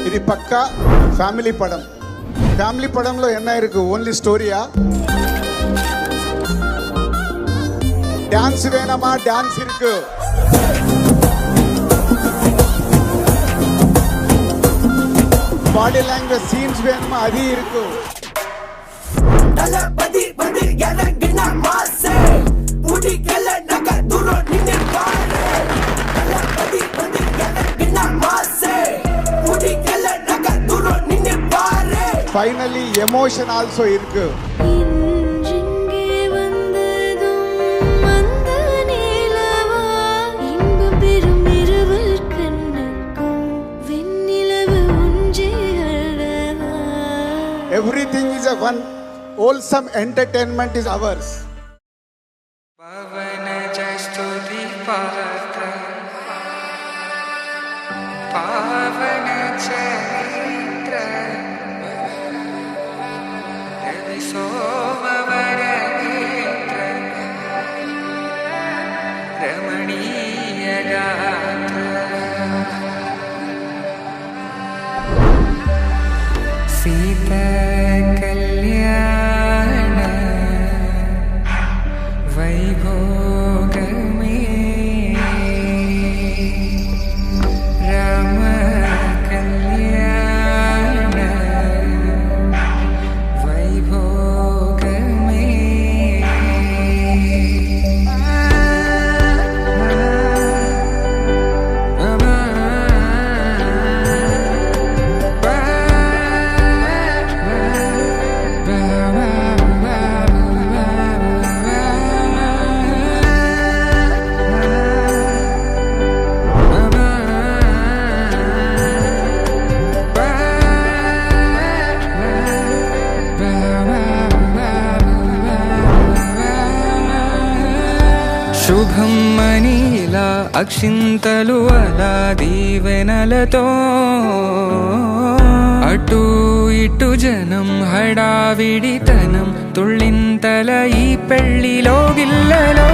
ఇది పక్కా family పడం. Family పడంలో என்ன இருக்கு? ఓన్లీ స్టోరీయా? டான்ஸ் வேணுமா? டான்ஸ் இருக்கு. பாடி லாங்குவேஜ் சீன்ஸ் வேணுமா? அது இருக்கு. தலபதி வந்து இறங்கினா மாசே புடிக்கல நக தூரம் நின்னு பாரு. தலபதி வந்து இறங்கினா மாசே புடிக்கல நக தூரம் நின்னு பாரு. ஃபைனலி எமோஷன் ஆல்சோ இருக்கு. Everything is a one wholesome entertainment is ours. Pavana jastuti patra Pavana charitra Ravi somavara netra Ramaniya gatra Sita శుభం మనీలా అక్షింతలు అలా దీవెనలతో అటు ఇటు జనం హడావిడితనం తుళ్ళింతల ఈ పెళ్లిలో గిల్లలో